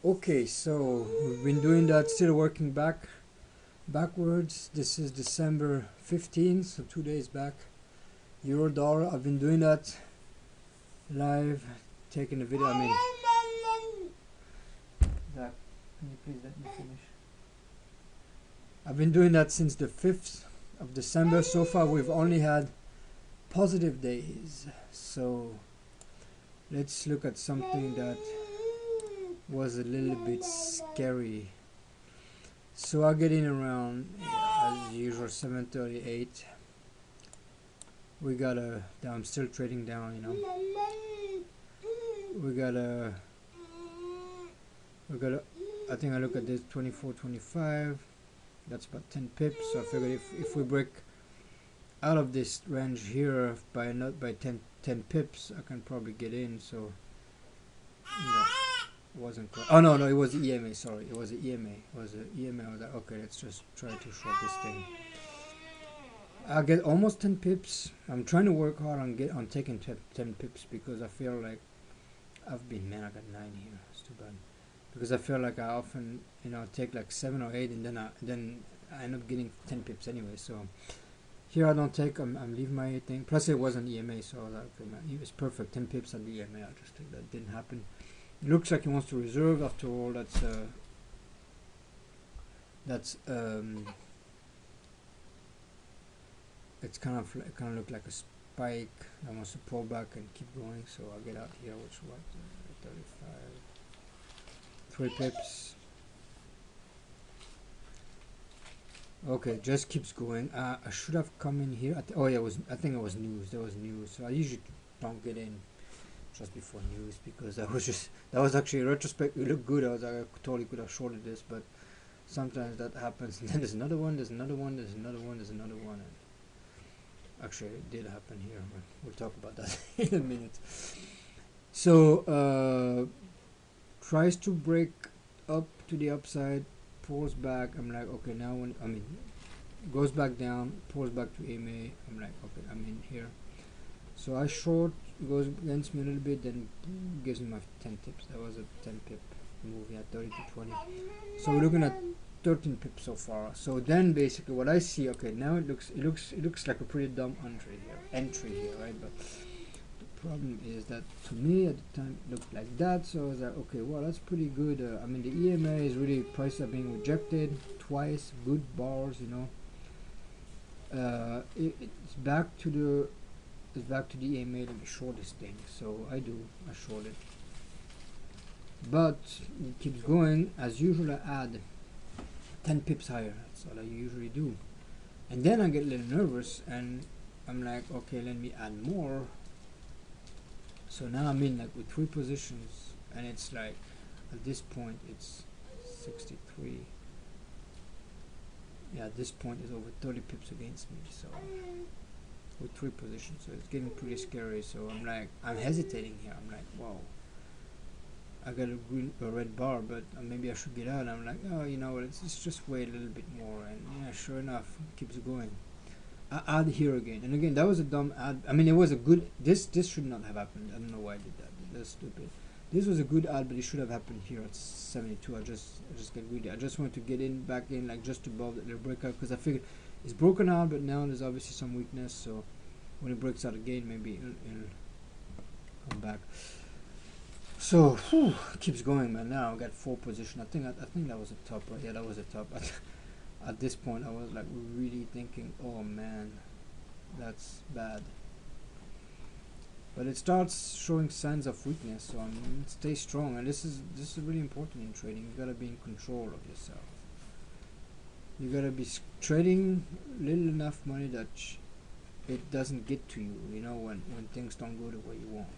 Okay, so we've been doing that, still working backwards. This is December 15th, so 2 days back. Euro dollar. I've been doing that live, taking a video. Zach, can you please let me finish? I've been doing that since the 5th of December. So far, we've only had positive days. So let's look at something that was a little bit scary. So I get in around, as usual, 7:38. We got a. I'm still trading down, you know. We got a. We got a. I think I look at this 24.25. That's about 10 pips. So I figured if we break out of this range here by not by 10 pips, I can probably get in. So no, it wasn't. Oh no, it was the EMA. Sorry, it was the EMA. It was the EMA. I was like, okay, let's just try to short this thing. I get almost 10 pips. I'm trying to work hard on taking 10 pips because I feel like I got 9 here. It's too bad. Because I feel like I often, take like 7 or 8 and then I end up getting 10 pips anyway. So here I don't take, I'm leaving my thing. Plus it wasn't EMA, so I was like, okay, man, it was perfect. 10 pips on the EMA. I just think that didn't happen. It looks like he wants to reserve. After all, it's kind of look like a spike. I want to pull back and keep going, so I'll get out here, which what 35, 3 pips. Okay, just keeps going. I should have come in here. Oh yeah, I think it was news. There was news, so I usually don't get in just before news because that was actually in retrospect. It looked good. I totally could have shorted this, but sometimes that happens. And then there's another one. There's another one. There's another one. There's another one. And actually, it did happen here, but we'll talk about that in a minute. So, tries to break up to the upside, pulls back. I'm like, okay, now goes back down, pulls back to EMA. I'm like, okay, I'm in here. So I short, goes against me a little bit, then gives me my 10 tips. That was a 10 pip move, yeah, 30 to 20. So we're looking at 13 pips so far. So then basically what I see, okay, now it looks like a pretty dumb entry here, right? But the problem is that to me at the time it looked like that. So I was like, okay, well, that's pretty good. The EMA is really prices are being rejected twice, good bars, it's back to the EMA to be short this thing. So I short it, but it keeps going as usual. I add 10 pips higher. That's all I usually do. And then I get a little nervous and I'm like, okay, let me add more. So now I'm in like with 3 positions and it's like at this point it's 63. Yeah, at this point it's over 30 pips against me. So with 3 positions, so it's getting pretty scary. So I'm hesitating here. I'm like, wow, I got a red bar, but maybe I should get out. I'm like, oh, let's just wait a little bit more. And yeah, sure enough, it keeps going. I add here again, and again, that was a dumb ad. It was a good. This should not have happened. I don't know why I did that. That's stupid. This was a good ad, but it should have happened here at 72. I just get greedy. I just wanted to get back in, like just above the little breakout, because I figured it's broken out, but now there's obviously some weakness. So when it breaks out again, maybe it'll come back. So keeps going, man. Now I got 4 position. I think that was a top, right? Yeah, that was a top. At this point, I was like really thinking, oh man, that's bad. But it starts showing signs of weakness, so stay strong. And this is really important in trading. You gotta be in control of yourself. You gotta be trading little enough money that it doesn't get to you. When things don't go the way you want.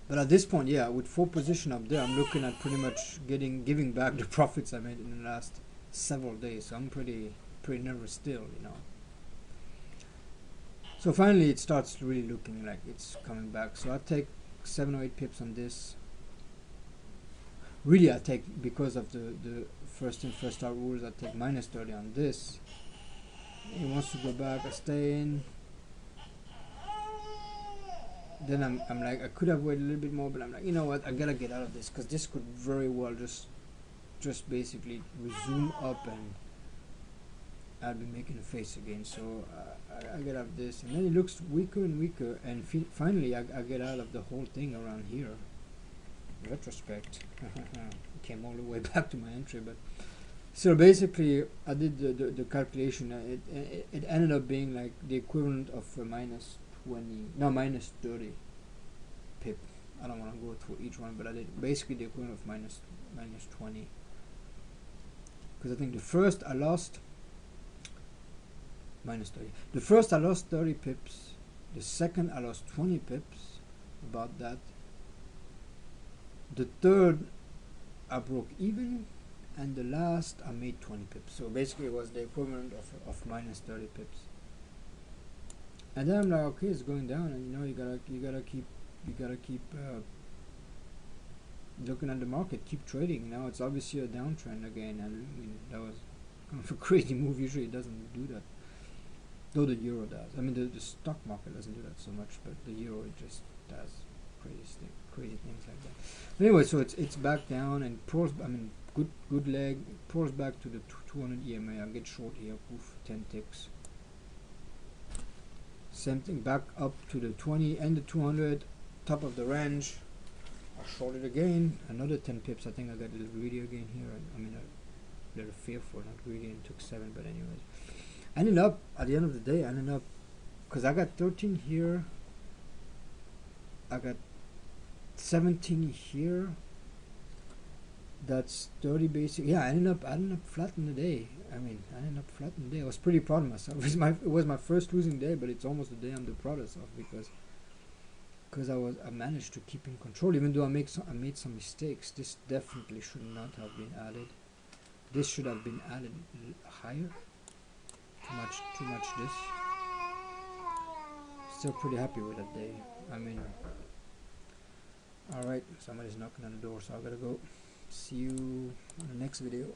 But at this point, yeah, with 4 position up there, I'm looking at pretty much giving back the profits I made in the last several days. So I'm pretty nervous still, So finally, it starts really looking like it's coming back. So I take 7 or 8 pips on this. Really, I take, because of the first in first out rules, I take minus 30 on this. He wants to go back. I stay in. then I'm like, I could have waited a little bit more, but I'm like, you know what, I gotta get out of this, because this could very well just basically resume up, and I'll be making a face again. So I get out of this, and then it looks weaker and weaker, and finally I get out of the whole thing around here. Retrospect. Came all the way back to my entry, but so basically I did the calculation. It ended up being like the equivalent of a minus 20, no, minus 30 pip. I don't want to go through each one, but I did basically the equivalent of minus 20, because I think the first I lost minus 30. The first I lost 30 pips. The second I lost 20 pips, about that. The third I broke even, and the last I made 20 pips. So basically it was the equivalent of minus 30 pips. And then I'm like, okay, it's going down, and you know, you gotta keep looking at the market, keep trading. Now it's obviously a downtrend again, and I mean, that was kind of a crazy move. Usually it doesn't do that, though the euro does. I mean, the stock market doesn't do that so much, but the euro, it just does crazy things like that. But anyway, so it's back down and pulls. I mean, good leg, pulls back to the 200 EMA. I'll get short here. Oof, 10 ticks. Same thing, back up to the 20 and the 200, top of the range. I shorted again, another 10 pips. I think I got a little greedy again here. I mean, a little fearful, not greedy, and took 7. But anyways, I ended up at the end of the day. I ended up, because I got 13 here. I got 17 here. That's 30 basic. Yeah, I ended up flat in the day. I mean, I ended up flat in the day. I was pretty proud of myself. It was my first losing day, but it's almost the day I'm the proudest of, because I managed to keep in control, even though I made some mistakes. This definitely should not have been added. This should have been added higher. Too much this. Still pretty happy with that day. I mean, alright, somebody's knocking on the door, so I gotta go. See you on the next video.